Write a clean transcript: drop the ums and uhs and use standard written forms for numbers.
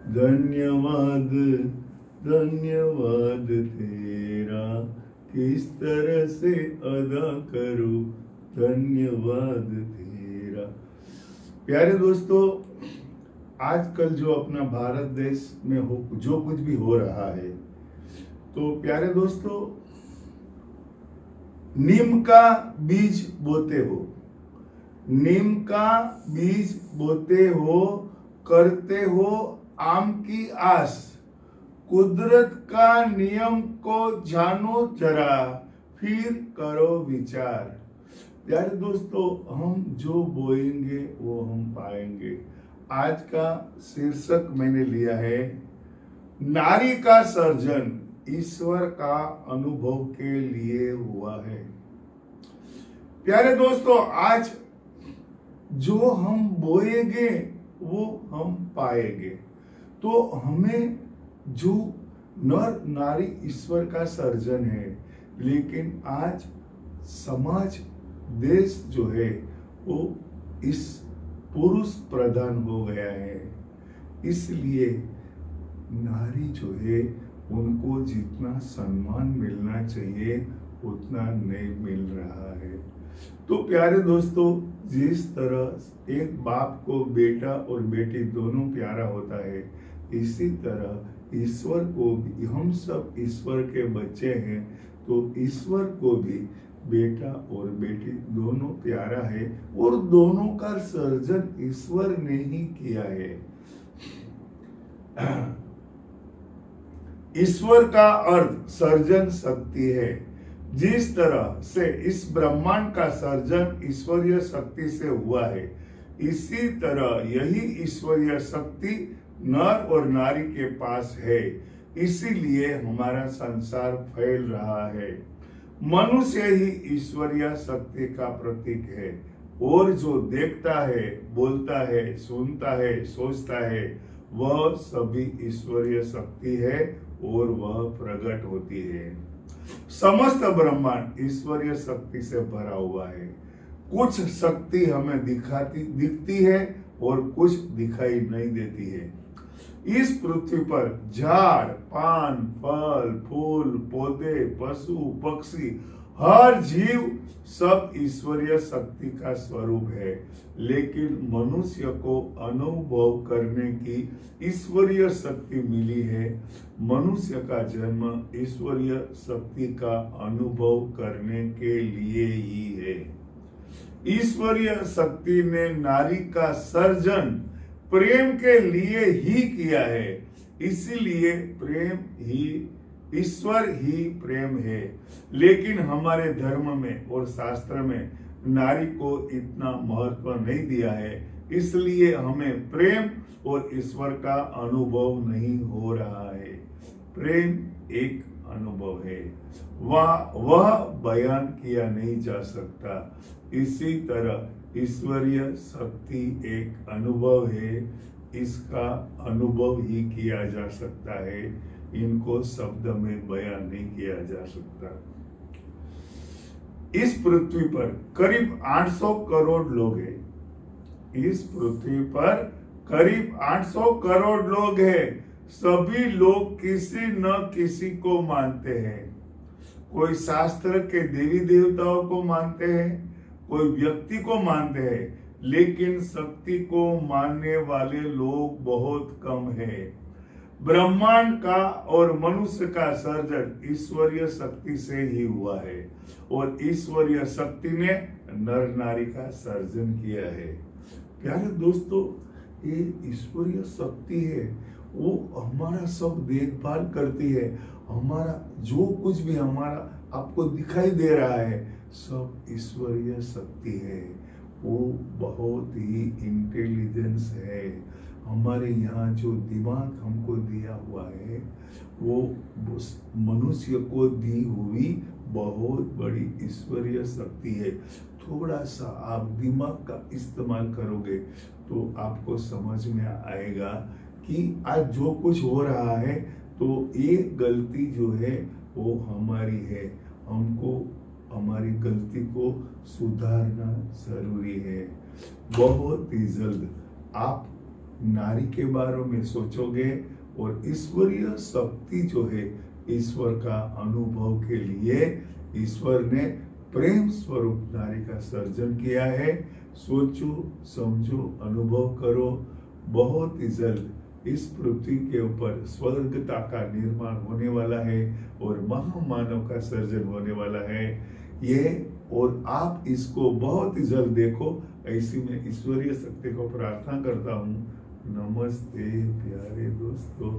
धन्यवाद धन्यवाद तेरा, किस तरह से अदा करूं धन्यवाद तेरा। प्यारे दोस्तों, आजकल जो अपना भारत देश में जो कुछ भी हो रहा है, तो प्यारे दोस्तों, नीम का बीज बोते हो, नीम का बीज बोते हो, करते हो आम की आस, कुदरत का नियम को जानो जरा, फिर करो विचार। प्यारे दोस्तों, हम जो बोएंगे वो हम पाएंगे। आज का शीर्षक मैंने लिया है, नारी का सर्जन ईश्वर का अनुभव के लिए हुआ है। प्यारे दोस्तों, आज जो हम बोएंगे वो हम पाएंगे। तो हमें जो नर नारी ईश्वर का सर्जन है, लेकिन आज समाज देश जो है वो इस पुरुष प्रधान हो गया है। इसलिए नारी जो है उनको जितना सम्मान मिलना चाहिए उतना नहीं मिल रहा है। तो प्यारे दोस्तों, जिस तरह एक बाप को बेटा और बेटी दोनों प्यारा होता है, इसी तरह ईश्वर को भी, हम सब ईश्वर के बच्चे हैं, तो ईश्वर को भी बेटा और बेटी दोनों प्यारा है, और दोनों का सर्जन ईश्वर ने ही किया है। ईश्वर का अर्थ सर्जन शक्ति है। जिस तरह से इस ब्रह्मांड का सर्जन ईश्वरीय शक्ति से हुआ है, इसी तरह यही ईश्वरीय शक्ति नर और नारी के पास है। इसीलिए हमारा संसार फैल रहा है। मनुष्य ही ईश्वरीय शक्ति का प्रतीक है, और जो देखता है, बोलता है, सुनता है, सोचता है, वह सभी ईश्वरीय शक्ति है और वह प्रकट होती है। समस्त ब्रह्मांड ईश्वरीय शक्ति से भरा हुआ है। कुछ शक्ति हमें दिखती है और कुछ दिखाई नहीं देती है। इस पृथ्वी पर झाड़, पान, फल, फूल, पौधे, पशु, पक्षी, हर जीव सब ईश्वरीय शक्ति का स्वरूप है। लेकिन मनुष्य को अनुभव करने की ईश्वरीय शक्ति मिली है। मनुष्य का जन्म ईश्वरीय शक्ति का अनुभव करने के लिए ही है। ईश्वरीय शक्ति ने नारी का सर्जन प्रेम के लिए ही किया है। इसीलिए प्रेम ही, ईश्वर ही प्रेम है। लेकिन हमारे धर्म में और शास्त्र में नारी को इतना महत्व नहीं दिया है। इसलिए हमें प्रेम और ईश्वर का अनुभव नहीं हो रहा है। प्रेम एक अनुभव है, वह बयान किया नहीं जा सकता। इसी तरह ईश्वरीय शक्ति एक अनुभव है, इसका अनुभव ही किया जा सकता है, इनको शब्द में बयान नहीं किया जा सकता। इस पृथ्वी पर करीब 800 करोड़ लोग हैं। इस पृथ्वी पर करीब 800 करोड़ लोग हैं। सभी लोग किसी न किसी को मानते हैं। कोई शास्त्र के देवी देवताओं को मानते हैं, कोई व्यक्ति को मानते हैं, लेकिन शक्ति को मानने वाले लोग बहुत कम हैं। ब्रह्मांड का और मनुष्य का सर्जन ईश्वरीय शक्ति से ही हुआ है, और ईश्वरीय शक्ति ने नर नारी का सर्जन किया है। प्यारे दोस्तों, ये ईश्वरीय शक्ति है, वो हमारा सब देखभाल करती है। हमारा जो कुछ भी हमारा आपको दिखाई दे रहा है, सब ईश्वरीय शक्ति है। वो बहुत ही इंटेलिजेंस है। हमारे यहाँ जो दिमाग हमको दिया हुआ है, वो मनुष्य को दी हुई बहुत बड़ी ईश्वरीय शक्ति है। थोड़ा सा आप दिमाग का इस्तेमाल करोगे तो आपको समझ में आएगा कि आज जो कुछ हो रहा है, तो ये गलती जो है वो हमारी है। हमको हमारी गलती को सुधारना जरूरी है। बहुत ही जल्द आप नारी के बारे में सोचोगे और ईश्वरीय शक्ति जो है, ईश्वर का अनुभव के लिए ईश्वर ने प्रेम स्वरूप नारी का सर्जन किया है। सोचो, समझो, अनुभव करो। बहुत ही जल्द इस पृथ्वी के ऊपर स्वर्गता का निर्माण होने वाला है और महामानव का सर्जन होने वाला है ये, और आप इसको बहुत ही जल्द देखो। ऐसी मैं ईश्वरीय शक्ति को प्रार्थना करता हूँ। नमस्ते प्यारे दोस्तों।